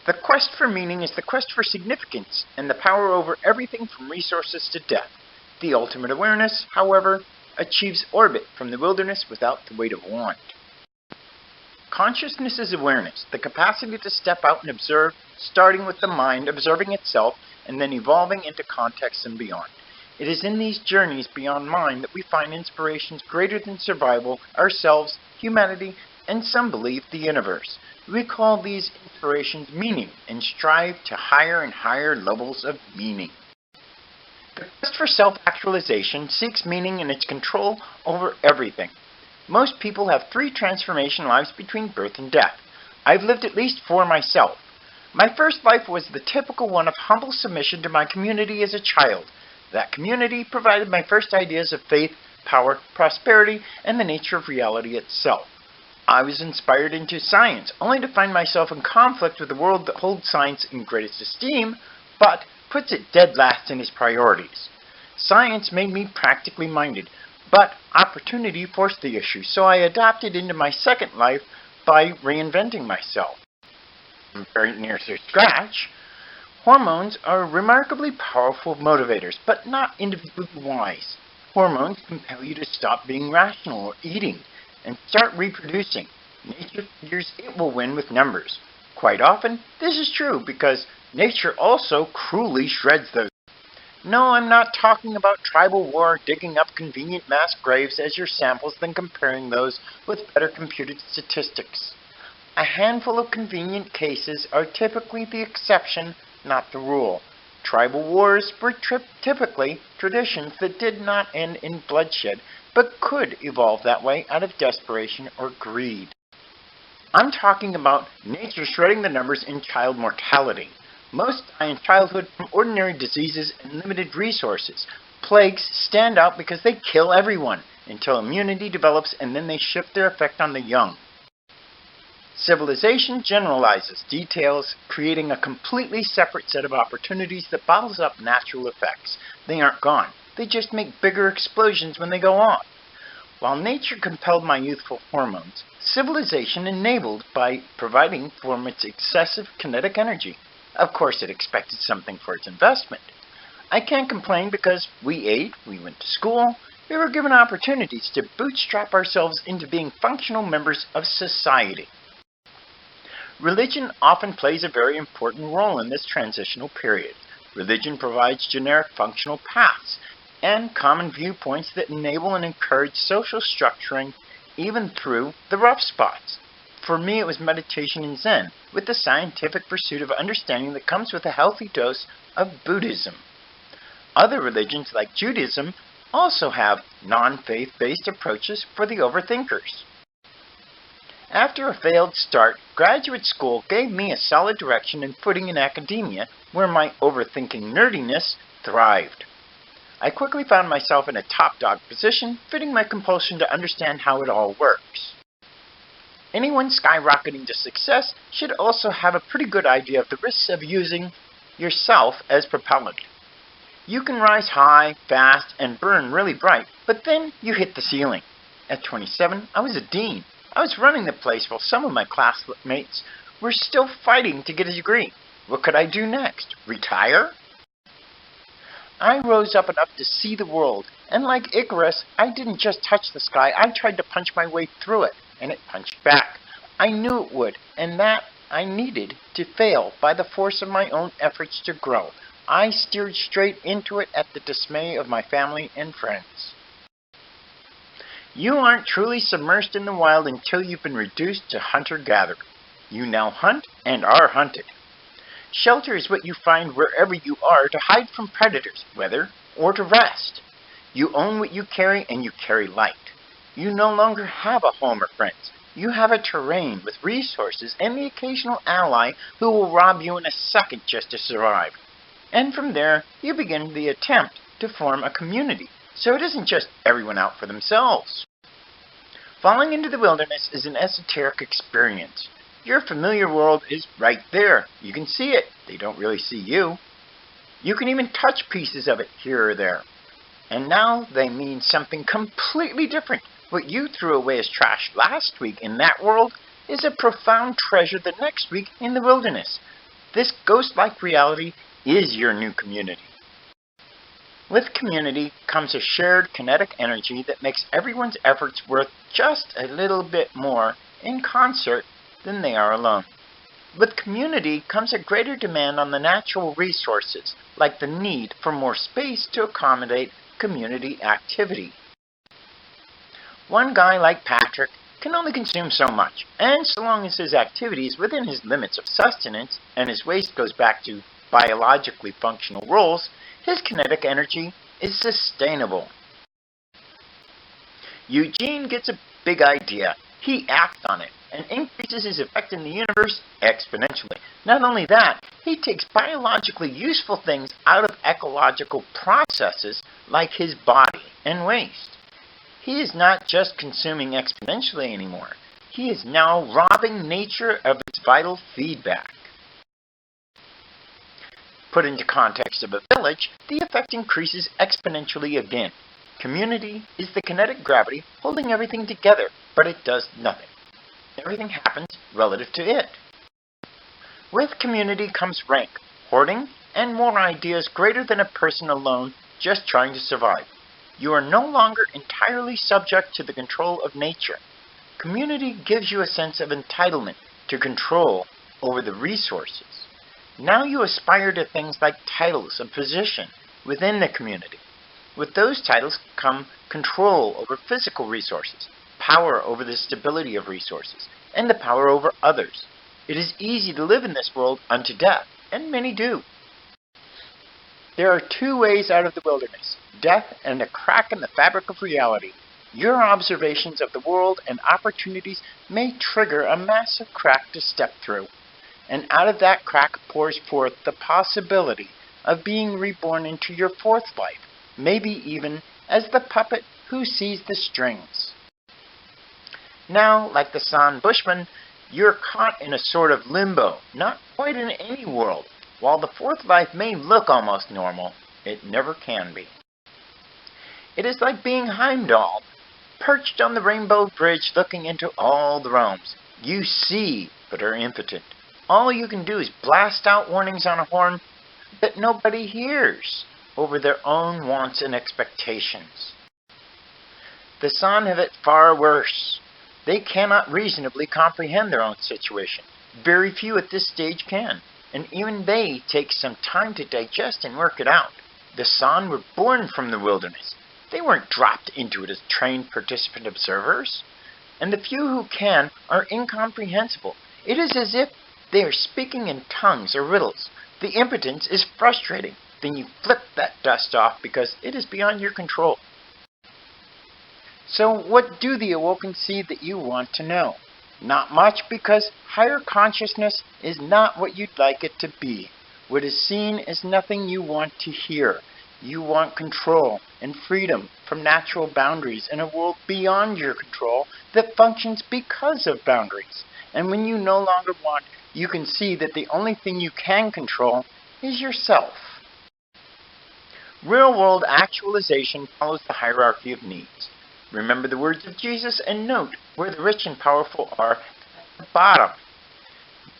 The quest for meaning is the quest for significance and the power over everything from resources to death. The ultimate awareness, however, achieves orbit from the wilderness without the weight of want. Consciousness is awareness, the capacity to step out and observe, starting with the mind observing itself and then evolving into context and beyond. It is in these journeys beyond mind that we find inspirations greater than survival, ourselves, humanity, and some believe the universe. We call these inspirations meaning and strive to higher and higher levels of meaning. The quest for self-actualization seeks meaning in its control over everything. Most people have 3 transformation lives between birth and death. I've lived at least 4 myself. My first life was the typical one of humble submission to my community as a child. That community provided my first ideas of faith, power, prosperity, and the nature of reality itself. I was inspired into science, only to find myself in conflict with the world that holds science in greatest esteem, but puts it dead last in its priorities. Science made me practically minded, but opportunity forced the issue, so I adapted into my second life by reinventing myself. Very near to scratch. Hormones are remarkably powerful motivators, but not individually wise. Hormones compel you to stop being rational or eating and start reproducing. Nature figures it will win with numbers. Quite often, this is true because nature also cruelly shreds those. No, I'm not talking about tribal war, digging up convenient mass graves as your samples, then comparing those with better computed statistics. A handful of convenient cases are typically the exception, not the rule. Tribal wars were typically traditions that did not end in bloodshed, but could evolve that way out of desperation or greed. I'm talking about nature shredding the numbers in child mortality. Most die in childhood from ordinary diseases and limited resources. Plagues stand out because they kill everyone until immunity develops and then they shift their effect on the young. Civilization generalizes details, creating a completely separate set of opportunities that bottles up natural effects. They aren't gone. They just make bigger explosions when they go off. While nature compelled my youthful hormones, civilization enabled by providing for its excessive kinetic energy. Of course, it expected something for its investment. I can't complain because we ate, we went to school, we were given opportunities to bootstrap ourselves into being functional members of society. Religion often plays a very important role in this transitional period. Religion provides generic functional paths and common viewpoints that enable and encourage social structuring even through the rough spots. For me, it was meditation and Zen, with the scientific pursuit of understanding that comes with a healthy dose of Buddhism. Other religions, like Judaism, also have non-faith-based approaches for the overthinkers. After a failed start, graduate school gave me a solid direction and footing in academia, where my overthinking nerdiness thrived. I quickly found myself in a top dog position, fitting my compulsion to understand how it all works. Anyone skyrocketing to success should also have a pretty good idea of the risks of using yourself as propellant. You can rise high, fast, and burn really bright, but then you hit the ceiling. At 27, I was a dean. I was running the place while some of my classmates were still fighting to get a degree. What could I do next? Retire? I rose up enough to see the world, and like Icarus, I didn't just touch the sky, I tried to punch my way through it, and it punched back. I knew it would, and that I needed to fail by the force of my own efforts to grow. I steered straight into it at the dismay of my family and friends. You aren't truly submersed in the wild until you've been reduced to hunter-gatherer. You now hunt and are hunted. Shelter is what you find wherever you are to hide from predators, weather, or to rest. You own what you carry and you carry light. You no longer have a home or friends. You have a terrain with resources and the occasional ally who will rob you in a second just to survive. And from there, you begin the attempt to form a community, so it isn't just everyone out for themselves. Falling into the wilderness is an esoteric experience. Your familiar world is right there. You can see it. They don't really see you. You can even touch pieces of it here or there. And now they mean something completely different. What you threw away as trash last week in that world is a profound treasure the next week in the wilderness. This ghost-like reality is your new community. With community comes a shared kinetic energy that makes everyone's efforts worth just a little bit more in concert than they are alone. With community comes a greater demand on the natural resources, like the need for more space to accommodate community activity. One guy like Patrick can only consume so much, and so long as his activity is within his limits of sustenance and his waste goes back to biologically functional roles, his kinetic energy is sustainable. Eugene gets a big idea. He acts on it and increases his effect in the universe exponentially. Not only that, he takes biologically useful things out of ecological processes like his body and waste. He is not just consuming exponentially anymore. He is now robbing nature of its vital feedback. Put into context of a village, the effect increases exponentially again. Community is the kinetic gravity holding everything together, but it does nothing. Everything happens relative to it. With community comes rank, hoarding, and more ideas greater than a person alone just trying to survive. You are no longer entirely subject to the control of nature. Community gives you a sense of entitlement to control over the resources. Now you aspire to things like titles and position within the community. With those titles come control over physical resources, power over the stability of resources, and the power over others. It is easy to live in this world unto death, and many do. There are two ways out of the wilderness, death and a crack in the fabric of reality. Your observations of the world and opportunities may trigger a massive crack to step through. And out of that crack pours forth the possibility of being reborn into your fourth life, maybe even as the puppet who sees the strings. Now, like the San Bushman, you're caught in a sort of limbo, not quite in any world. While the fourth life may look almost normal, it never can be. It is like being Heimdall, perched on the rainbow bridge looking into all the realms. You see, but are impotent. All you can do is blast out warnings on a horn that nobody hears over their own wants and expectations. The San have it far worse. They cannot reasonably comprehend their own situation. Very few at this stage can, and even they take some time to digest and work it out. The San were born from the wilderness. They weren't dropped into it as trained participant observers. And the few who can are incomprehensible. It is as if they are speaking in tongues or riddles. The impotence is frustrating. Then you flip that dust off because it is beyond your control. So what do the awoken see that you want to know? Not much, because higher consciousness is not what you'd like it to be. What is seen is nothing you want to hear. You want control and freedom from natural boundaries in a world beyond your control that functions because of boundaries. And when you no longer want, you can see that the only thing you can control is yourself. Real-world actualization follows the hierarchy of needs. Remember the words of Jesus and note where the rich and powerful are at the bottom.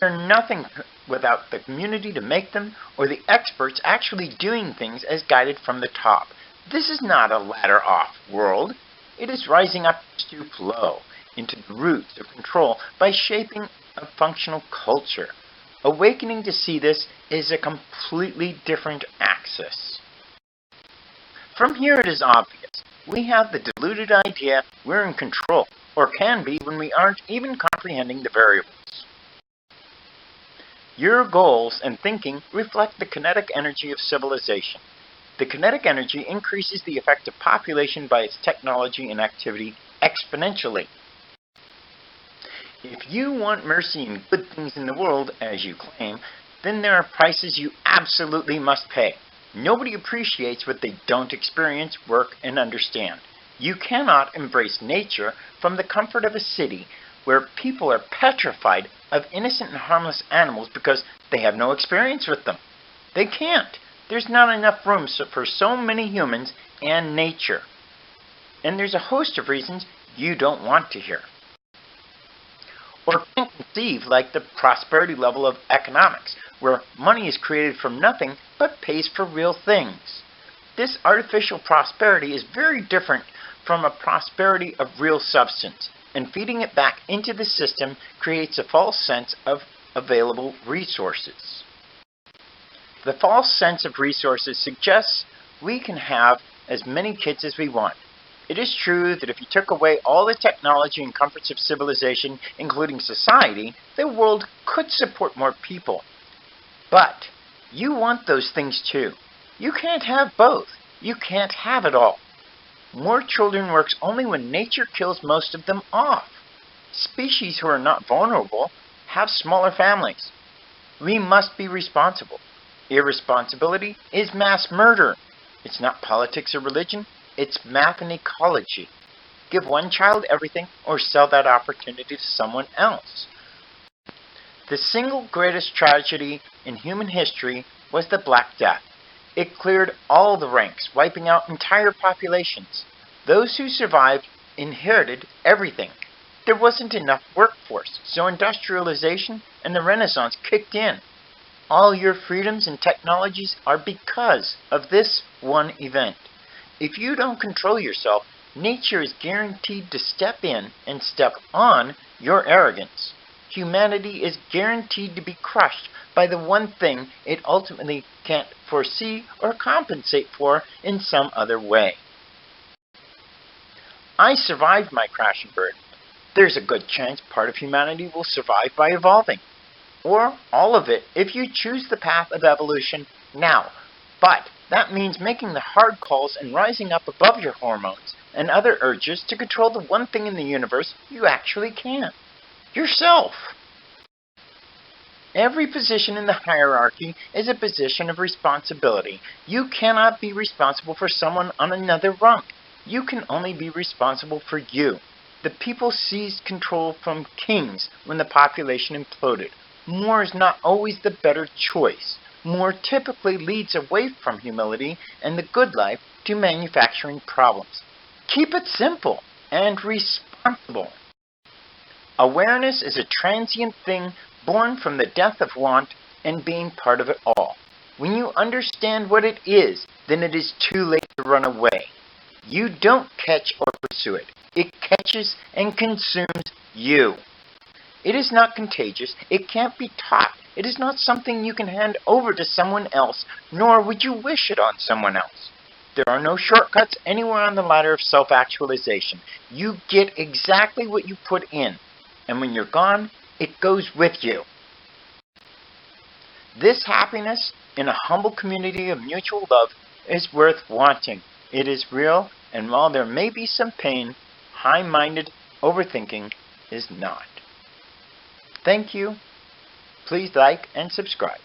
They're nothing without the community to make them or the experts actually doing things as guided from the top. This is not a ladder-off world. It is rising up to flow into the roots of control by shaping a functional culture. Awakening to see this is a completely different axis. From here it is obvious. We have the deluded idea we're in control, or can be when we aren't even comprehending the variables. Your goals and thinking reflect the kinetic energy of civilization. The kinetic energy increases the effect of population by its technology and activity exponentially. If you want mercy and good things in the world, as you claim, then there are prices you absolutely must pay. Nobody appreciates what they don't experience, work, and understand. You cannot embrace nature from the comfort of a city where people are petrified of innocent and harmless animals because they have no experience with them. They can't. There's not enough room for so many humans and nature. And there's a host of reasons you don't want to hear. Or can't conceive, like the prosperity level of economics, where money is created from nothing but pays for real things. This artificial prosperity is very different from a prosperity of real substance, and feeding it back into the system creates a false sense of available resources. The false sense of resources suggests we can have as many kids as we want. It is true that if you took away all the technology and comforts of civilization, including society, the world could support more people. But you want those things too. You can't have both. You can't have it all. More children works only when nature kills most of them off. Species who are not vulnerable have smaller families. We must be responsible. Irresponsibility is mass murder. It's not politics or religion. It's math and ecology. Give one child everything or sell that opportunity to someone else. The single greatest tragedy in human history was the Black Death. It cleared all the ranks, wiping out entire populations. Those who survived inherited everything. There wasn't enough workforce, so industrialization and the Renaissance kicked in. All your freedoms and technologies are because of this one event. If you don't control yourself, nature is guaranteed to step in and step on your arrogance. Humanity is guaranteed to be crushed by the one thing it ultimately can't foresee or compensate for in some other way. I survived my crash and burn. There's a good chance part of humanity will survive by evolving. Or all of it if you choose the path of evolution now. But that means making the hard calls and rising up above your hormones and other urges to control the one thing in the universe you actually can. Yourself. Every position in the hierarchy is a position of responsibility. You cannot be responsible for someone on another rung. You can only be responsible for you. The people seized control from kings when the population imploded. More is not always the better choice. More typically leads away from humility and the good life to manufacturing problems. Keep it simple and responsible. Awareness is a transient thing born from the death of want and being part of it all. When you understand what it is, then it is too late to run away. You don't catch or pursue it. It catches and consumes you. It is not contagious. It can't be taught. It is not something you can hand over to someone else, nor would you wish it on someone else. There are no shortcuts anywhere on the ladder of self-actualization. You get exactly what you put in, and when you're gone, it goes with you. This happiness in a humble community of mutual love is worth wanting. It is real, and while there may be some pain, high-minded overthinking is not. Thank you. Please like and subscribe.